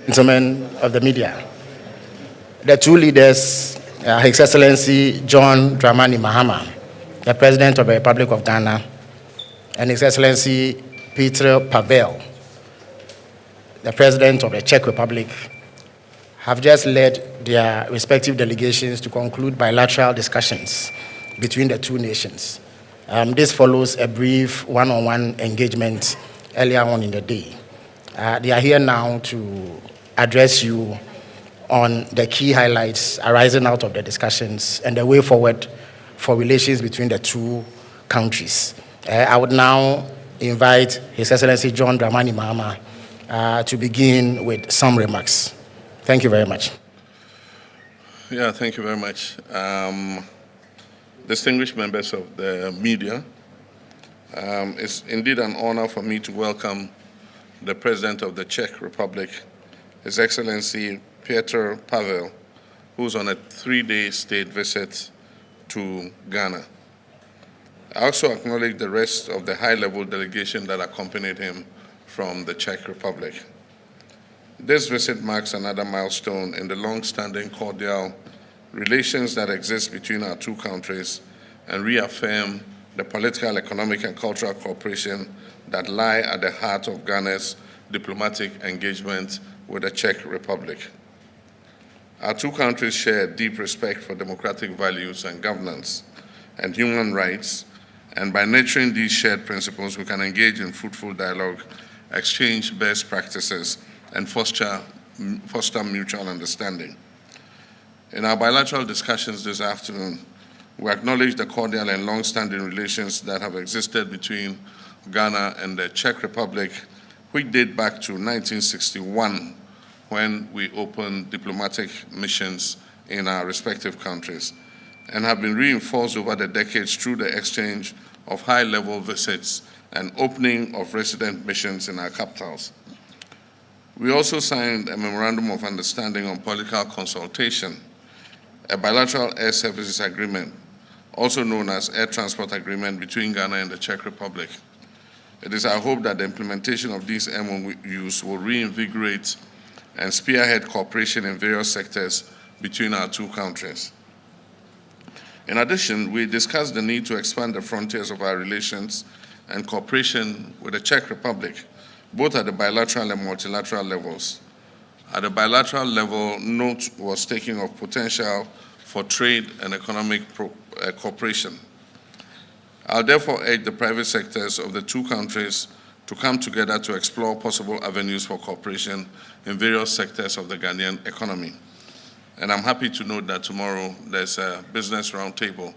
Gentlemen of the media, the two leaders, His Excellency John Dramani Mahama, the President of the Republic of Ghana, and His Excellency Peter Pavel, the President of the Czech Republic, have just led their respective delegations to conclude bilateral discussions between the two nations. This follows a brief one-on-one engagement earlier on in the day. They are here now to address you on the key highlights arising out of the discussions and the way forward for relations between the two countries. I would now invite His Excellency John Dramani Mahama to begin with some remarks. Thank you very much. Yeah, thank you very much. Distinguished members of the media, it's indeed an honor for me to welcome the President of the Czech Republic, His Excellency Peter Pavel, who's on a 3-day state visit to Ghana. I also acknowledge the rest of the high-level delegation that accompanied him from the Czech Republic. This visit marks another milestone in the long-standing cordial relations that exist between our two countries and reaffirm the political, economic, and cultural cooperation that lie at the heart of Ghana's diplomatic engagement with the Czech Republic. Our two countries share a deep respect for democratic values and governance and human rights, and by nurturing these shared principles, we can engage in fruitful dialogue, exchange best practices, and foster mutual understanding. In our bilateral discussions this afternoon, we acknowledge the cordial and long-standing relations that have existed between Ghana and the Czech Republic, which date back to 1961, when we opened diplomatic missions in our respective countries, and have been reinforced over the decades through the exchange of high-level visits and opening of resident missions in our capitals. We also signed a Memorandum of Understanding on Political Consultation, a bilateral air services agreement, also known as Air Transport Agreement between Ghana and the Czech Republic. It is our hope that the implementation of these MOUs will reinvigorate and spearhead cooperation in various sectors between our two countries. In addition, we discussed the need to expand the frontiers of our relations and cooperation with the Czech Republic, both at the bilateral and multilateral levels. At the bilateral level, note was taken of potential for trade and economic cooperation. I'll therefore urge the private sectors of the two countries to come together to explore possible avenues for cooperation in various sectors of the Ghanaian economy. And I'm happy to note that tomorrow there's a business roundtable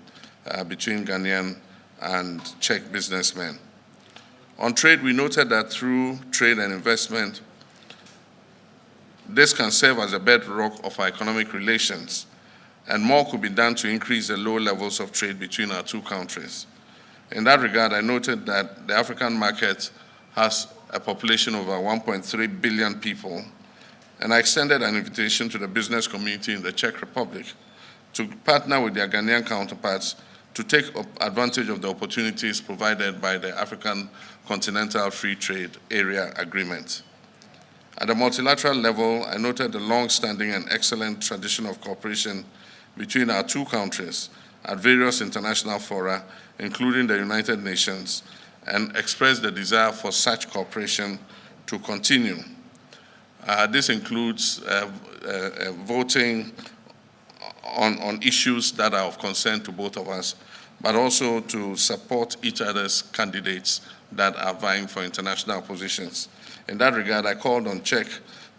between Ghanaian and Czech businessmen. On trade, we noted that through trade and investment, this can serve as a bedrock of our economic relations, and more could be done to increase the low levels of trade between our two countries. In that regard, I noted that the African market has a population of over 1.3 billion people, and I extended an invitation to the business community in the Czech Republic to partner with their Ghanaian counterparts to take advantage of the opportunities provided by the African Continental Free Trade Area Agreement. At the multilateral level, I noted the long-standing and excellent tradition of cooperation between our two countries at various international fora, including the United Nations, and expressed the desire for such cooperation to continue. This includes voting on issues that are of concern to both of us, but also to support each other's candidates that are vying for international positions. In that regard, I called on Czech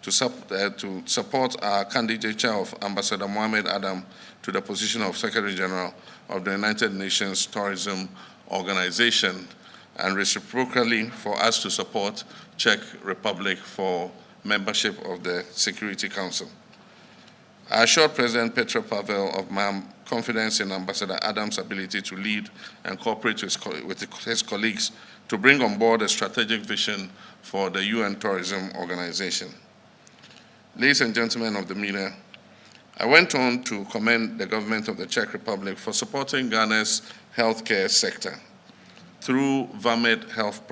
to support our candidature of Ambassador Mohamed Adam to the position of Secretary General of the United Nations Tourism Organization, and reciprocally for us to support Czech Republic for membership of the Security Council. I assured President Petr Pavel of my confidence in Ambassador Adams' ability to lead and cooperate with his colleagues to bring on board a strategic vision for the UN Tourism Organization. Ladies and gentlemen of the media, I went on to commend the government of the Czech Republic for supporting Ghana's healthcare sector through VAMED health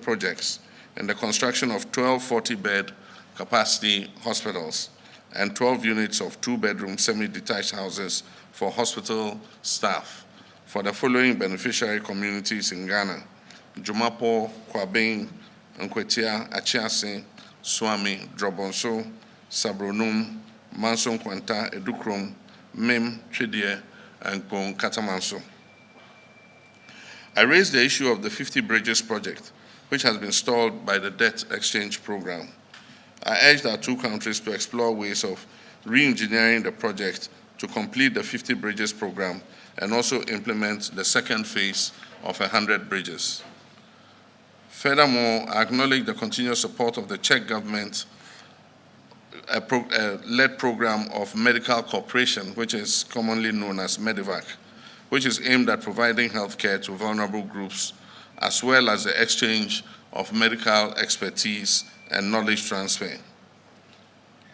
projects and the construction of 12 40-bed capacity hospitals and 12 units of 2-bedroom semi-detached houses for hospital staff for the following beneficiary communities in Ghana: Jumapo, Kwabeng, Nkwetia, Achiase, Swami, Drobonso, Sabronum, Manson Kwanta, Edukrom, Mim, Chidie, and Pong Katamanso. I raised the issue of the 50 Bridges project, which has been stalled by the debt exchange program. I urged our two countries to explore ways of re-engineering the project to complete the 50 Bridges program and also implement the second phase of 100 bridges. Furthermore, I acknowledge the continuous support of the Czech government led program of medical cooperation, which is commonly known as Medivac, which is aimed at providing health care to vulnerable groups, as well as the exchange of medical expertise and knowledge transfer.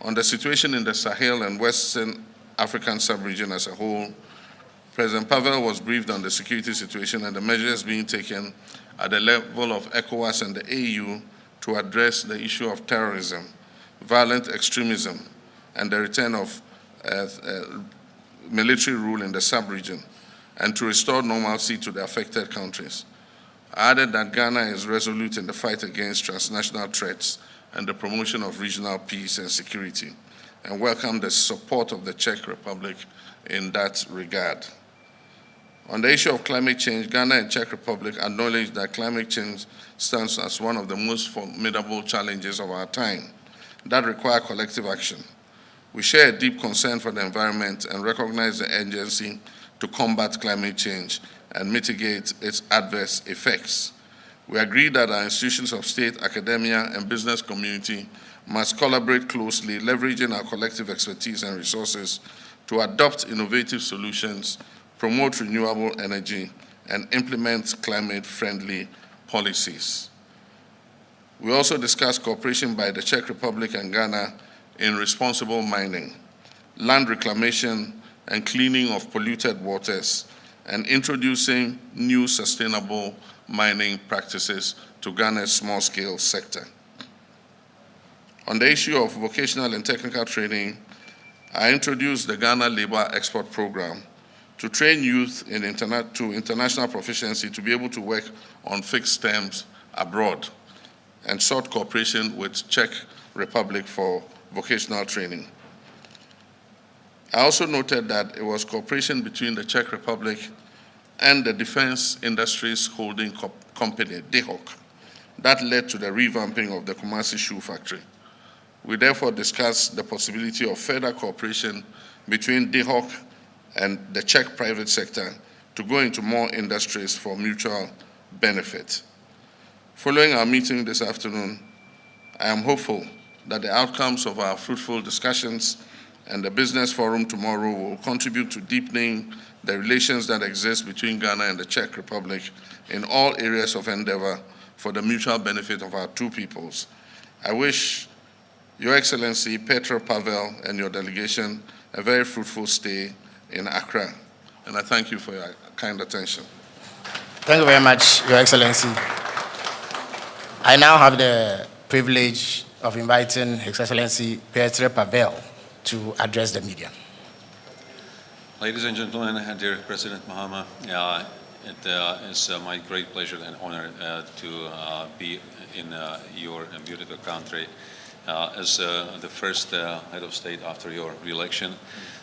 On the situation in the Sahel and Western African sub-region as a whole, President Pavel was briefed on the security situation and the measures being taken at the level of ECOWAS and the AU to address the issue of terrorism, violent extremism, and the return of military rule in the sub-region, and to restore normalcy to the affected countries. I added that Ghana is resolute in the fight against transnational threats and the promotion of regional peace and security, and welcomed the support of the Czech Republic in that regard. On the issue of climate change, Ghana and Czech Republic acknowledge that climate change stands as one of the most formidable challenges of our time that require collective action. We share a deep concern for the environment and recognize the urgency to combat climate change and mitigate its adverse effects. We agree that our institutions of state, academia, and business community must collaborate closely, leveraging our collective expertise and resources to adopt innovative solutions, promote renewable energy, and implement climate-friendly policies. We also discussed cooperation by the Czech Republic and Ghana in responsible mining, land reclamation, and cleaning of polluted waters, and introducing new sustainable mining practices to Ghana's small-scale sector. On the issue of vocational and technical training, I introduced the Ghana Labor Export Program to train youth to international proficiency to be able to work on fixed terms abroad, and sought cooperation with Czech Republic for vocational training. I also noted that it was cooperation between the Czech Republic and the Defense Industries Holding Company, DEHOC, that led to the revamping of the Kumasi shoe factory. We therefore discussed the possibility of further cooperation between DEHOC and the Czech private sector to go into more industries for mutual benefit. Following our meeting this afternoon, I am hopeful that the outcomes of our fruitful discussions and the business forum tomorrow will contribute to deepening the relations that exist between Ghana and the Czech Republic in all areas of endeavor for the mutual benefit of our two peoples. I wish Your Excellency Petr Pavel and your delegation a very fruitful stay in Accra, and I thank you for your kind attention. Thank you very much, Your Excellency. I now have the privilege of inviting His Excellency Petr Pavel to address the media. Ladies and gentlemen, dear President Mahama, it is my great pleasure and honor to be in your beautiful country as the first head of state after your re-election,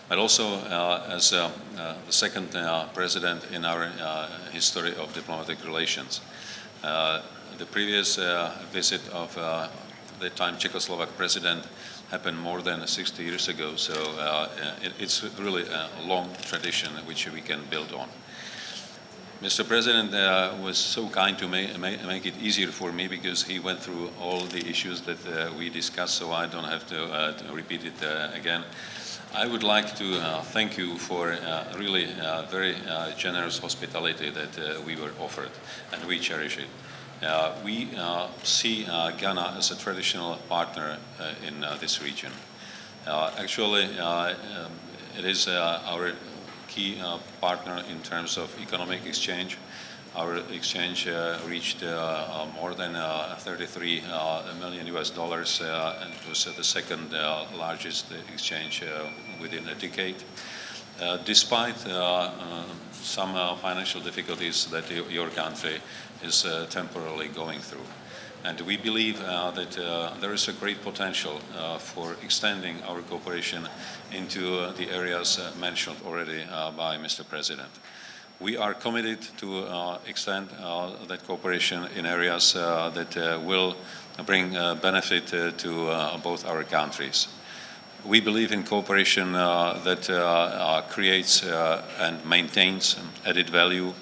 but also as the second president in our history of diplomatic relations. The previous visit of the time Czechoslovak president happened more than 60 years ago, so it's really a long tradition which we can build on. Mr. President was so kind to make it easier for me because he went through all the issues that we discussed, so I don't have to repeat it again. I would like to thank you for really very generous hospitality that we were offered, and we cherish it. We see Ghana as a traditional partner in this region. Actually, it is our key partner in terms of economic exchange. our exchange reached more than 33 million US dollars, and it was the second largest exchange within a decade. Despite some financial difficulties that your country is temporarily going through. And we believe that there is a great potential for extending our cooperation into the areas mentioned already by Mr. President. We are committed to extend that cooperation in areas that will bring benefit to both our countries. We believe in cooperation that creates and maintains added value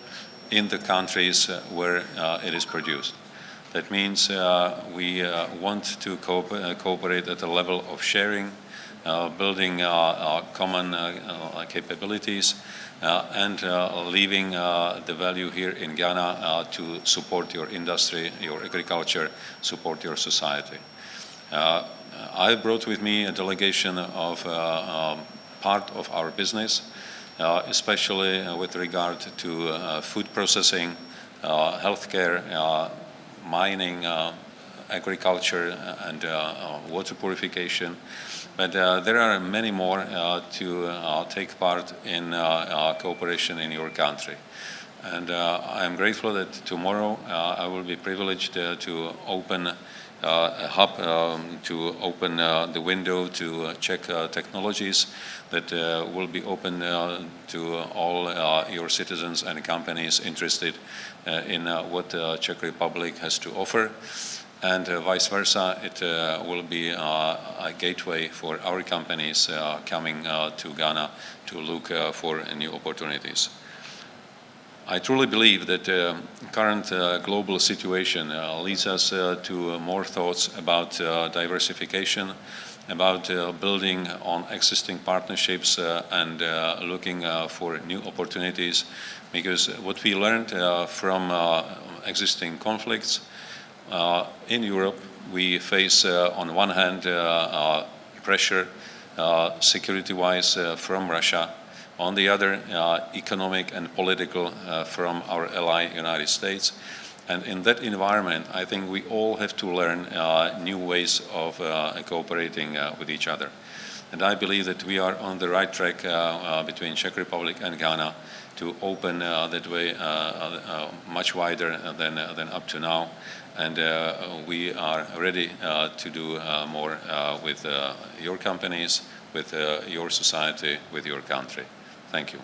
in the countries where it is produced. That means we want to cooperate at a level of sharing, building common capabilities, and leaving the value here in Ghana to support your industry, your agriculture, support your society. I brought with me a delegation of part of our business, especially with regard to food processing, healthcare, mining, agriculture, and water purification. But there are many more to take part in cooperation in your country. And I am grateful that tomorrow I will be privileged to open a hub, to open the window to Czech technologies that will be open to all your citizens and companies interested in what Czech Republic has to offer. And vice versa, it will be a gateway for our companies coming to Ghana to look for new opportunities. I truly believe that the current global situation leads us to more thoughts about diversification, about building on existing partnerships and looking for new opportunities, because what we learned from existing conflicts in Europe, we face on one hand pressure security-wise from Russia, on the other economic and political from our ally United States. And in that environment, I think we all have to learn new ways of cooperating with each other. And I believe that we are on the right track between Czech Republic and Ghana to open that way much wider than up to now. And we are ready to do more with your companies, with your society, with your country. Thank you.